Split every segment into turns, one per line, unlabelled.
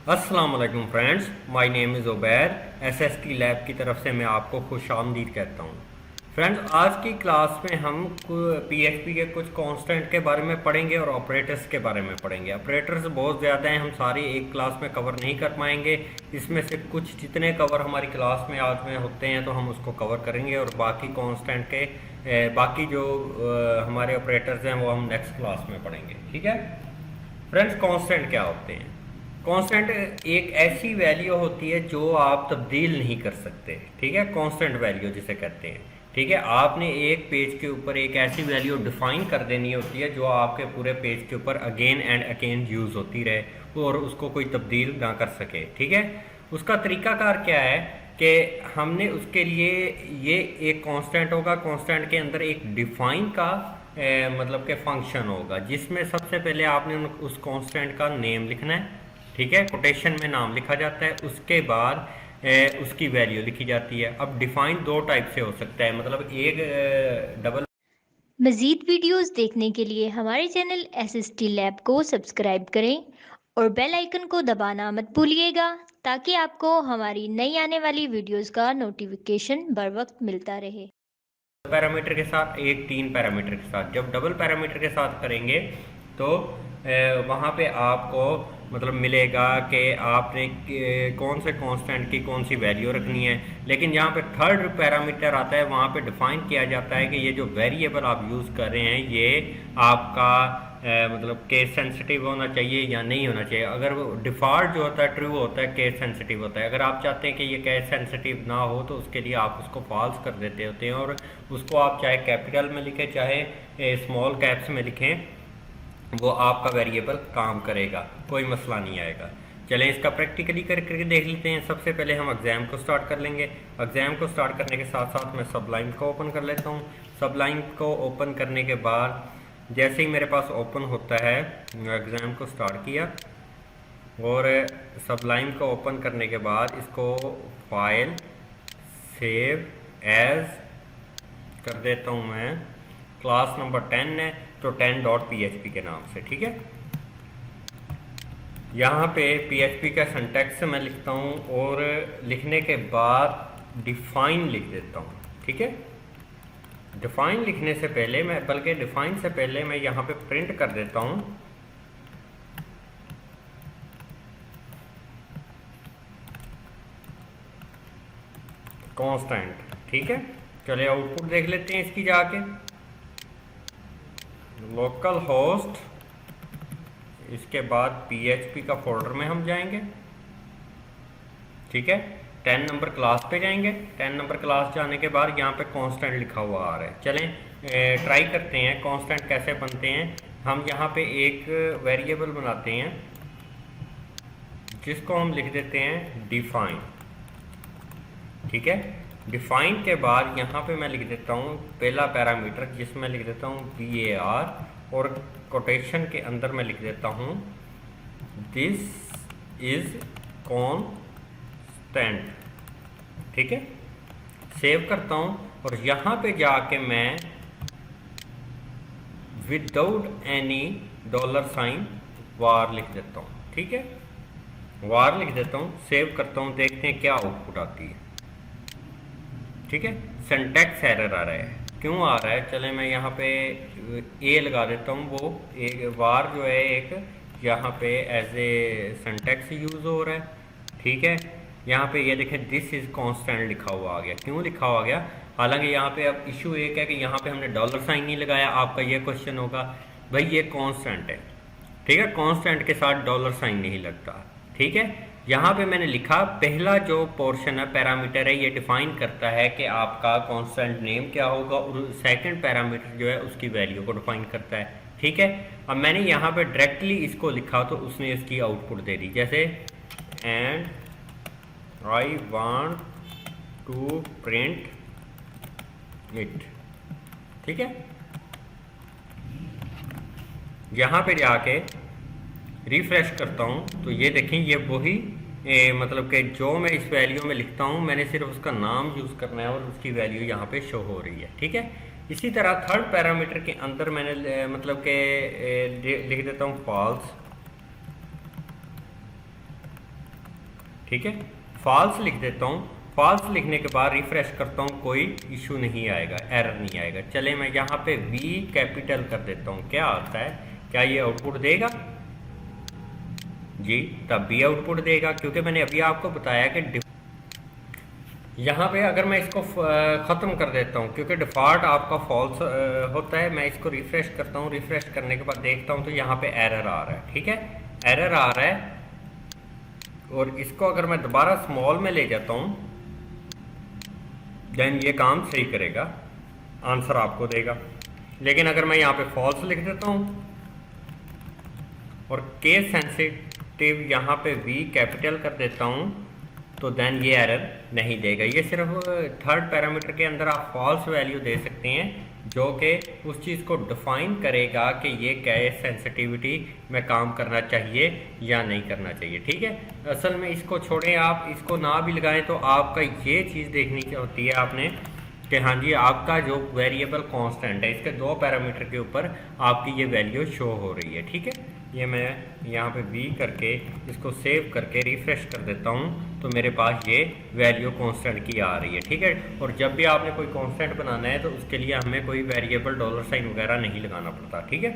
अस्सलाम वालेकुम friends, my name is Ubair. SST lab की तरफ से मैं आपको खुशामदीद कहता हूँ। फ्रेंड्स, आज की क्लास में हम पीएचपी के कुछ कांस्टेंट के बारे में पढ़ेंगे और ऑपरेटर्स के बारे में पढ़ेंगे। ऑपरेटर्स बहुत ज़्यादा हैं, हम सारी एक क्लास में कवर नहीं कर पाएंगे। इसमें से कुछ जितने कवर हमारी क्लास में आज में होते हैं तो हम उसको कवर करेंगे, और बाकी कांस्टेंट के बाकी जो हमारे ऑपरेटर्स हैं वो हम नेक्स्ट क्लास में पढ़ेंगे। ठीक है फ्रेंड्स, कांस्टेंट क्या होते हैं? कांस्टेंट एक ऐसी वैल्यू होती है जो आप तब्दील नहीं कर सकते। ठीक है, कांस्टेंट वैल्यू जिसे कहते हैं। ठीक है, आपने एक पेज के ऊपर एक ऐसी वैल्यू डिफाइन कर देनी होती है जो आपके पूरे पेज के ऊपर अगेन एंड अगेन यूज होती रहे और उसको कोई तब्दील ना कर सके। ठीक है, उसका तरीकाकार क्या है कि हमने उसके लिए ये एक कांस्टेंट होगा, कांस्टेंट के अंदर एक डिफाइन का मतलब के फंक्शन होगा, जिसमें सबसे पहले आपने उस कांस्टेंट का नेम लिखना है। ठीक है, कोटेशन में नाम लिखा जाता है, उसके बाद उसकी वैल्यू लिखी जाती है। अब डिफाइन दो टाइप से हो सकता है, मतलब एक डबल।
मज़ीद वीडियोस देखने के लिए हमारे चैनल एसएसटी लैब को सब्सक्राइब करें और बेल आइकन को दबाना मत भूलिएगा ताकि आपको हमारी नई आने वाली वीडियोस का नोटिफिकेशन बर वक्त मिलता रहे।
पैरामीटर के साथ एक तीन पैरामीटर के साथ, जब डबल पैरामीटर के साथ करेंगे तो वहाँ पे आपको मतलब मिलेगा कि आपने कौन से कांस्टेंट की कौन सी वैल्यू रखनी है। लेकिन यहाँ पे थर्ड पैरामीटर आता है, वहाँ पे डिफाइन किया जाता है कि ये जो वेरिएबल आप यूज़ कर रहे हैं ये आपका मतलब केस सेंसिटिव होना चाहिए या नहीं होना चाहिए। अगर वो डिफ़ॉल्ट जो होता है ट्रू होता है, केस सेंसिटिव होता है। अगर आप चाहते हैं कि ये केस सेंसिटिव ना हो तो उसके लिए आप उसको फॉल्स कर देते होते हैं, और उसको आप चाहे कैपिटल में लिखें चाहे स्मॉल कैप्स में लिखें, वो आपका वेरिएबल काम करेगा, कोई मसला नहीं आएगा। चलें इसका प्रैक्टिकली करके देख लेते हैं। सबसे पहले हम एग्ज़ाम को स्टार्ट कर लेंगे। एग्ज़ाम को स्टार्ट करने के साथ साथ मैं सबलाइन को ओपन कर लेता हूँ। सबलाइन को ओपन करने के बाद जैसे ही मेरे पास ओपन होता है, एग्ज़ाम को स्टार्ट किया और सबलाइन को ओपन करने के बाद इसको फाइल सेव एज कर देता हूँ मैं। क्लास नंबर 10 है तो 10.php के नाम से। ठीक है, यहाँ पे php का सिंटैक्स मैं लिखता हूँ और लिखने के बाद डिफाइन लिख देता हूँ। ठीक है, डिफाइन लिखने से पहले मैं बल्कि डिफाइन से पहले मैं यहाँ पे प्रिंट कर देता हूँ कांस्टेंट। ठीक है, चलिए आउटपुट देख लेते हैं इसकी जाके। लोकल होस्ट, इसके बाद php का फोल्डर में हम जाएंगे। ठीक है, 10 नंबर क्लास पे जाएंगे। 10 नंबर क्लास जाने के बाद यहाँ पे कांस्टेंट लिखा हुआ आ रहा है। चलें ट्राई करते हैं कांस्टेंट कैसे बनते हैं। हम यहाँ पे एक वेरिएबल बनाते हैं जिसको हम लिख देते हैं डिफाइन। ठीक है, डिफाइन के बाद यहाँ पे मैं लिख देता हूँ पहला पैरामीटर, जिसमें लिख देता हूँ var, और कोटेशन के अंदर मैं लिख देता हूँ दिस इज कांस्टेंट। ठीक है, सेव करता हूँ और यहाँ पे जाके मैं विदाउट एनी डॉलर साइन वार लिख देता हूँ। ठीक है, वार लिख देता हूँ, सेव करता हूँ, देखते हैं क्या आउटपुट आती है। ठीक है, सिंटैक्स एरर आ रहा है, क्यों आ रहा है? चले मैं यहाँ पे ए लगा देता हूँ। वो एक वार जो है एक यहाँ पे एज ए सिंटैक्स यूज़ हो रहा है। ठीक है, यहाँ पे ये देखें दिस इज़ कांस्टेंट लिखा हुआ आ गया। क्यों लिखा हुआ आ गया? हालांकि यहाँ पे अब इशू एक है कि यहाँ पे हमने डॉलर साइन नहीं लगाया। आपका ये क्वेश्चन होगा भाई ये कांस्टेंट है। ठीक है, कांस्टेंट के साथ डॉलर साइन नहीं लगता। ठीक है, यहाँ पे मैंने लिखा पहला जो पोर्शन है पैरामीटर है ये डिफाइन करता है कि आपका कांस्टेंट नेम क्या होगा, और सेकंड पैरामीटर जो है उसकी वैल्यू को डिफाइन करता है। ठीक है, अब मैंने यहाँ पे डायरेक्टली इसको लिखा तो उसने इसकी आउटपुट दे दी, जैसे and I want to print it. ठीक है, यहाँ पे जाके रिफ्रेश करता हूँ तो ये देखें ये वही मतलब कि जो मैं इस वैल्यू में लिखता हूँ मैंने सिर्फ उसका नाम यूज़ करना है और उसकी वैल्यू यहाँ पे शो हो रही है। ठीक है, इसी तरह थर्ड पैरामीटर के अंदर मैंने मतलब कि लिख देता हूँ फॉल्स। ठीक है, फॉल्स लिख देता हूँ। फॉल्स लिखने के बाद रिफ्रेश करता हूँ, कोई इशू नहीं आएगा, एरर नहीं आएगा। चले मैं यहाँ पे वी कैपिटल कर देता हूँ, क्या आता है, क्या ये आउटपुट देगा जी? तब भी आउटपुट देगा, क्योंकि मैंने अभी आपको बताया कि यहाँ पे अगर मैं इसको ख़त्म कर देता हूँ, क्योंकि डिफ़ॉल्ट आपका फॉल्स होता है। मैं इसको रिफ़्रेश करता हूँ, रिफ़्रेश करने के बाद देखता हूँ तो यहाँ पे एरर आ रहा है। ठीक है, एरर आ रहा है, और इसको अगर मैं दोबारा स्मॉल में ले जाता हूँ देन ये काम सही करेगा, आंसर आपको देगा। लेकिन अगर मैं यहाँ पे फॉल्स लिख देता हूँ और केस सेंसिटिव यहाँ पे वी कैपिटल कर देता हूँ, तो देन ये एरर नहीं देगा। ये सिर्फ थर्ड पैरामीटर के अंदर आप फॉल्स वैल्यू दे सकते हैं, जो कि उस चीज़ को डिफाइन करेगा कि ये केस सेंसिटिविटी में काम करना चाहिए या नहीं करना चाहिए। ठीक है, असल में इसको छोड़ें, आप इसको ना भी लगाएं तो आपका ये चीज़ देखनी होती है आपने कि हाँ जी, आपका जो वेरिएबल कांस्टेंट है, इसके दो पैरामीटर के ऊपर आपकी ये वैल्यू शो हो रही है। ठीक है, ये मैं यहाँ पे वी करके इसको सेव करके रिफ्रेश कर देता हूँ, तो मेरे पास ये वैल्यू कांस्टेंट की आ रही है। ठीक है, और जब भी आपने कोई कांस्टेंट बनाना है तो उसके लिए हमें कोई वेरिएबल डॉलर साइन वगैरह नहीं लगाना पड़ता। ठीक है,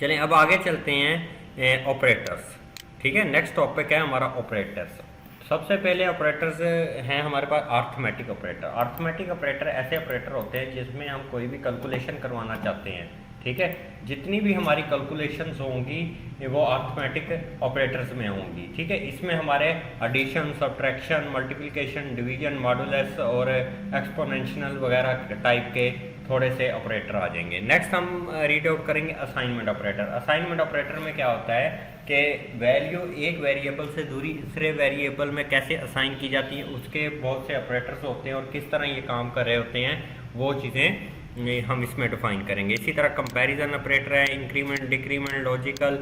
चलें अब आगे चलते हैं ऑपरेटर्स। ठीक है, नेक्स्ट टॉपिक है हमारा ऑपरेटर्स। सबसे पहले ऑपरेटर्स हैं हमारे पास अर्थमेटिक ऑपरेटर। अर्थमेटिक ऑपरेटर ऐसे ऑपरेटर होते हैं जिसमें हम कोई भी कैलकुलेशन करवाना चाहते हैं। ठीक है, जितनी भी हमारी कैलकुलेशंस होंगी वो अर्थमेटिक ऑपरेटर्स में होंगी। ठीक है, इसमें हमारे addition, subtraction, multiplication, division, modulus और एक्सपोनेंशियल वगैरह टाइप के थोड़े से ऑपरेटर आ जाएंगे। नेक्स्ट हम रीड आउट करेंगे असाइनमेंट ऑपरेटर। असाइनमेंट ऑपरेटर में क्या होता है कि वैल्यू एक वेरिएबल से दूसरे वेरिएबल में कैसे असाइन की जाती है, उसके बहुत से ऑपरेटर्स होते हैं और किस तरह ये काम कर रहे होते हैं, वो चीज़ें हम इसमें डिफाइन करेंगे। इसी तरह कंपैरिजन ऑपरेटर है, increment, decrement, logical,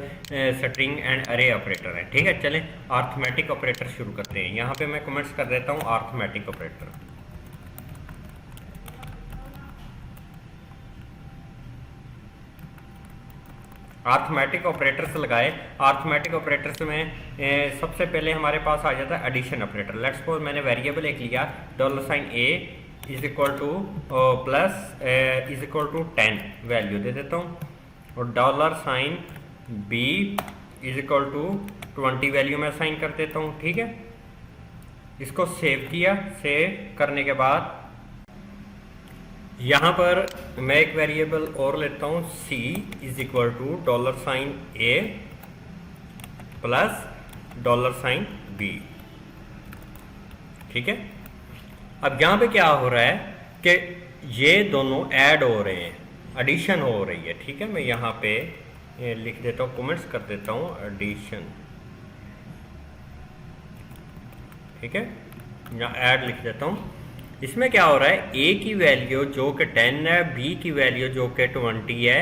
string and अरे ऑपरेटर है। ठीक है, चलें अर्थमेटिक ऑपरेटर शुरू करते हैं। यहाँ पे मैं कमेंट्स कर देता हूँ अर्थमेटिक ऑपरेटर। अर्थमेटिक ऑपरेटर्स लगाए। अर्थमेटिक ऑपरेटर्स में सबसे पहले हमारे पास आ जाता है एडिशन ऑपरेटर। लेट्स सपोज मैंने वेरिएबल एक लिया, dollar sign a is equal to plus is equal to 10 value दे देता हूँ, और dollar sign b is equal to 20 value में असाइन कर देता हूँ। ठीक है, इसको सेव किया। सेव करने के बाद यहाँ पर मैं एक वेरिएबल और लेता हूँ, c is equal to dollar sign A plus dollar sign B. ठीक है, अब यहाँ पे क्या हो रहा है कि ये दोनों ऐड हो रहे हैं, एडिशन हो रही है। ठीक है, मैं यहाँ पे लिख देता हूँ, कमेंट्स कर देता हूँ एडिशन। ठीक है, यहाँ ऐड लिख देता हूँ। इसमें क्या हो रहा है, ए की वैल्यू जो कि 10 है, बी की वैल्यू जो कि 20 है,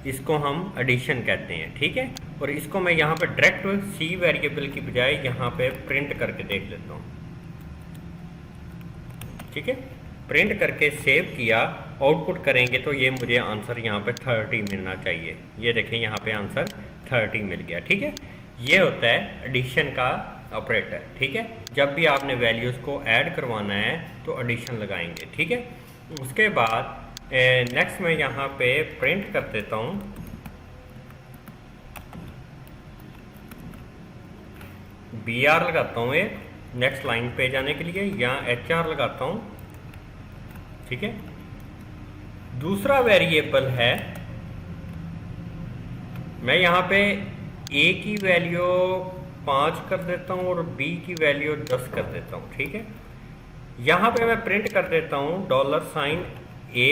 इसको हम एडिशन कहते हैं। ठीक है, और इसको मैं यहाँ पे डायरेक्ट सी वेरिएबल की बजाय यहाँ पे प्रिंट करके देख लेता हूँ। ठीक है, प्रिंट करके सेव किया, आउटपुट करेंगे तो ये मुझे आंसर यहाँ पे 30 मिलना चाहिए। ये देखें यहाँ पे आंसर 30 मिल गया। ठीक है, ये होता है एडिशन का ऑपरेटर। ठीक है, जब भी आपने वैल्यूज़ को ऐड करवाना है तो एडिशन लगाएंगे। ठीक है, उसके बाद नेक्स्ट मैं यहाँ पे प्रिंट कर देता हूँ, BR लगाता हूँ एक नेक्स्ट लाइन पे जाने के लिए, यहाँ HR लगाता हूँ। ठीक है, दूसरा वेरिएबल है, मैं यहाँ पे A की वैल्यू 5 कर देता हूँ और B की वैल्यू 10 कर देता हूँ। ठीक है, यहाँ पे मैं प्रिंट कर देता हूँ dollar sign A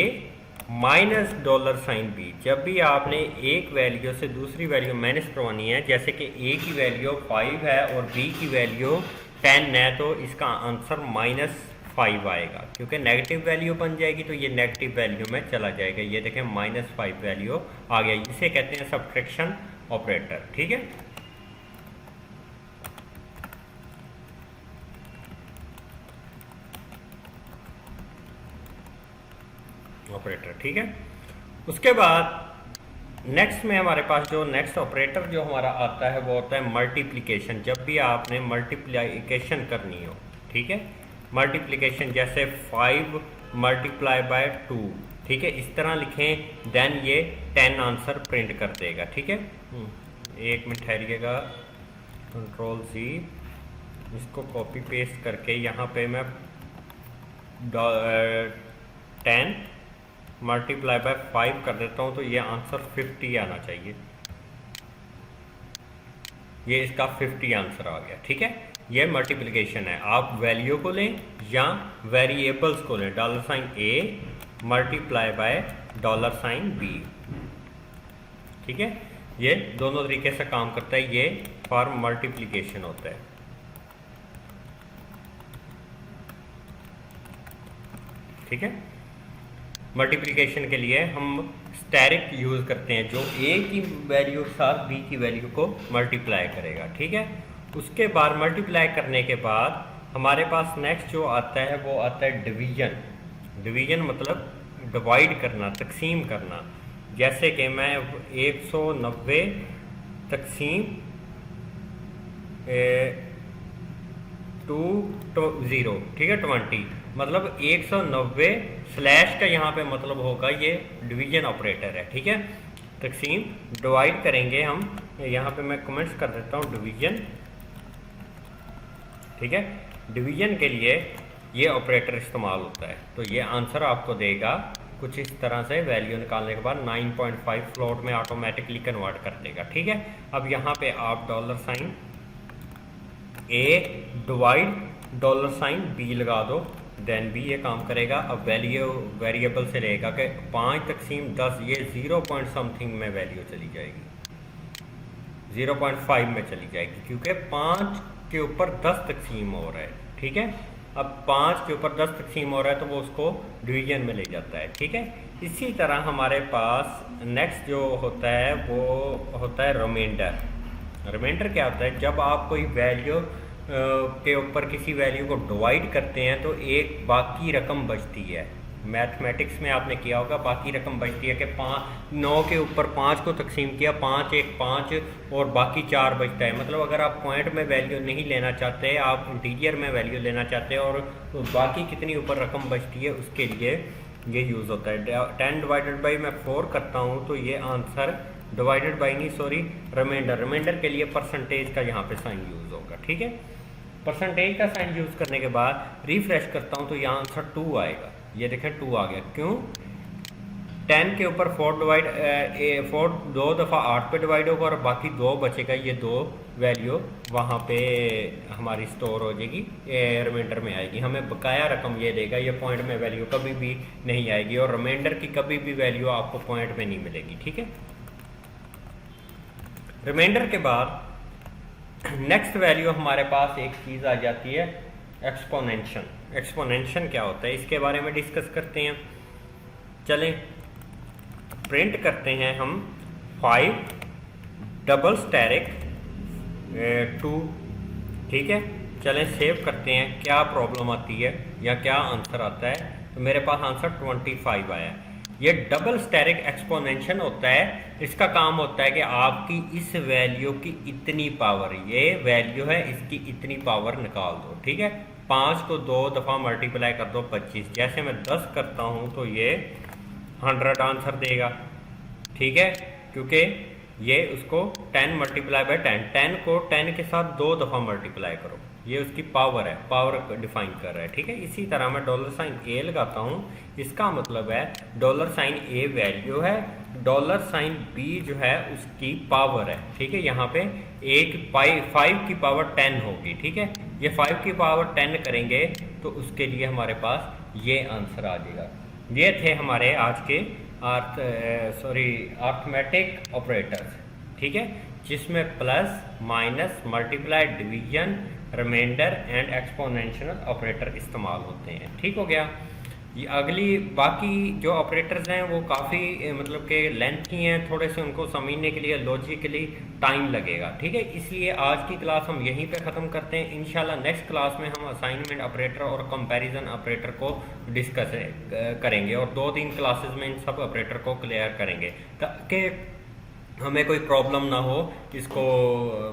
minus dollar sign B। जब भी आपने एक वैल्यू से दूसरी वैल्यू माइनस करवानी है, जैसे कि A की वैल्यू 5 है और B की वैल्यू 10 है, तो इसका आंसर -5 आएगा, क्योंकि नेगेटिव वैल्यू बन जाएगी तो ये नेगेटिव वैल्यू में चला जाएगा। ये देखें -5 वैल्यू आ गया, इसे कहते हैं सब्ट्रैक्शन ऑपरेटर। ठीक है, ऑपरेटर। ठीक है, उसके बाद नेक्स्ट में हमारे पास जो नेक्स्ट ऑपरेटर जो हमारा आता है वो होता है मल्टीप्लिकेशन। जब भी आपने मल्टीप्लिकेशन करनी हो, ठीक है, मल्टीप्लिकेशन जैसे 5 मल्टीप्लाई बाय 2, ठीक है, इस तरह लिखें, देन ये 10 आंसर प्रिंट कर देगा, ठीक है। एक मिनट ठहरिएगा, कंट्रोल सी, इसको कॉपी पेस्ट करके यहाँ पे मैं 10 मल्टीप्लाई बाय 5 कर देता हूँ, तो ये आंसर 50 आना चाहिए। ये इसका 50 आंसर आ गया, ठीक है। ये मल्टीप्लिकेशन है। आप वैल्यू को लें या वेरिएबल्स को लें, $A मल्टीप्लाई बाय $B, ठीक है। ये दोनों तरीके से काम करता है। ये फॉर मल्टीप्लिकेशन होता है, ठीक है। मल्टीप्लिकेशन के लिए हम स्टेरिक यूज़ करते हैं, जो ए की वैल्यू के साथ बी की वैल्यू को मल्टीप्लाई करेगा, ठीक है। उसके बाद मल्टीप्लाई करने के बाद हमारे पास नेक्स्ट जो आता है वो आता है डिवीजन। डिवीजन मतलब डिवाइड करना, तकसीम करना। जैसे कि मैं 190 तकसीम 2 ठीक है, 20, मतलब 190 स्लैश का यहाँ पे मतलब होगा ये डिवीजन ऑपरेटर है, ठीक है। तकसीम डिवाइड करेंगे हम, यहाँ पे मैं कमेंट्स कर देता हूँ डिवीजन, ठीक है। डिवीजन के लिए ये ऑपरेटर इस्तेमाल होता है, तो ये आंसर आपको देगा कुछ इस तरह से। वैल्यू निकालने के बाद 9.5 फ्लोट में ऑटोमेटिकली कन्वर्ट कर देगा, ठीक है। अब यहाँ पे आप $A डिवाइड $B लगा दो, देन भी ये काम करेगा। अब वैल्यू वेरिएबल से रहेगा कि 5 तकसीम 10, ये 0 पॉइंट समथिंग में वैल्यू चली जाएगी, 0.5 में चली जाएगी, क्योंकि 5 के ऊपर 10 तकसीम हो रहा है, ठीक है। अब 5 के ऊपर 10 तकसीम हो रहा है तो वो उसको डिवीजन में ले जाता है, ठीक है। इसी तरह हमारे पास नेक्स्ट जो होता है वो होता है रिमाइंडर। रिमाइंडर क्या होता है? जब आप कोई वैल्यू के ऊपर किसी वैल्यू को डिवाइड करते हैं तो एक बाकी रकम बचती है। मैथमेटिक्स में आपने किया होगा, बाकी रकम बचती है कि 9 के ऊपर 5 को तकसीम किया, 5 1 5 और बाकी 4 बचता है। मतलब अगर आप पॉइंट में वैल्यू नहीं लेना चाहते, आप इंटीरियर में वैल्यू लेना चाहते हैं और तो बाकी कितनी ऊपर रकम बचती है उसके लिए ये यूज़ होता है। 10 डिवाइडेड बाई मैं 4 करता हूँ तो ये आंसर डिवाइडेड बाई नहीं, सॉरी, रिमाइंडर। रिमाइंडर के लिए परसेंटेज का यहाँ पे साइन यूज़ होगा, ठीक है। परसेंटेज का साइन यूज़ करने के बाद रिफ्रेश करता हूँ तो यहाँ आंसर 2 आएगा। ये देखें 2 आ गया, क्यों? 10 के ऊपर 4 2 दफ़ा 8 पे डिवाइड होगा और बाकी 2 बचेगा। ये 2 वैल्यू वहाँ पे हमारी स्टोर हो जाएगी, रिमाइंडर में आएगी। हमें बकाया रकम ये देगा, ये पॉइंट में वैल्यू कभी भी नहीं आएगी और रिमाइंडर की कभी भी वैल्यू आपको पॉइंट में नहीं मिलेगी, ठीक है। रिमाइंडर के बाद नेक्स्ट वैल्यू हमारे पास एक चीज़ आ जाती है, एक्सपोनेंशन। एक्सपोनेंशन क्या होता है इसके बारे में डिस्कस करते हैं। चलें, प्रिंट करते हैं हम 5 डबल स्टेरिक 2, ठीक है। चलें सेव करते हैं, क्या प्रॉब्लम आती है या क्या आंसर आता है। तो मेरे पास आंसर 25 आया। ये डबल स्टेरिक एक्सपोनेंशन होता है। इसका काम होता है कि आपकी इस वैल्यू की इतनी पावर, ये वैल्यू है, इसकी इतनी पावर निकाल दो, ठीक है। 5 को 2 दफ़ा मल्टीप्लाई कर दो 25। जैसे मैं 10 करता हूँ तो ये 100 आंसर देगा, ठीक है, क्योंकि ये उसको 10 मल्टीप्लाई बाय 10 को 10 के साथ 2 दफ़ा मल्टीप्लाई करो, ये उसकी पावर है, पावर डिफाइन कर रहा है, ठीक है। इसी तरह मैं $A लगाता हूँ, इसका मतलब है $A वैल्यू है, $B जो है उसकी पावर है, ठीक है। यहाँ पे 5 की पावर 10 होगी, ठीक है। ये 5 की पावर 10 करेंगे तो उसके लिए हमारे पास ये आंसर आ जाएगा। ये थे हमारे आज के अर्थमेटिक ऑपरेटर्स, ठीक है, जिसमें plus, minus, multiply, division, reminder and exponential operator इस्तेमाल होते हैं, ठीक हो गया। ये अगली बाकी जो ऑपरेटर्स हैं वो काफ़ी मतलब के लेंथी हैं, थोड़े से उनको समझने के लिए लॉजिकली टाइम लगेगा, ठीक है। इसलिए आज की क्लास हम यहीं पे ख़त्म करते हैं। इंशाल्लाह नेक्स्ट क्लास में हम असाइनमेंट ऑपरेटर और कंपैरिजन ऑपरेटर को डिस्कस करेंगे और 2-3 क्लासेस में इन सब ऑपरेटर को क्लियर करेंगे, ताकि हमें कोई प्रॉब्लम ना हो इसको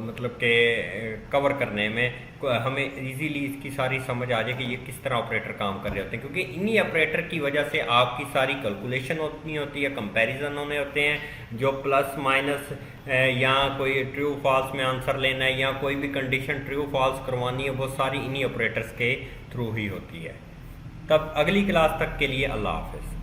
मतलब के कवर करने में, हमें इजीली इसकी सारी समझ आ जाए कि ये किस तरह ऑपरेटर काम कर रहे होते हैं, क्योंकि इन्हीं ऑपरेटर की वजह से आपकी सारी कैलकुलेशन होती है, कंपैरिजन होने होते हैं, जो प्लस माइनस या कोई ट्रू फॉल्स में आंसर लेना है या कोई भी कंडीशन ट्रू फॉल्स करवानी है, वो सारी इन्हीं ऑपरेटर्स के थ्रू ही होती है। तब अगली क्लास तक के लिए अल्लाह हाफिज़।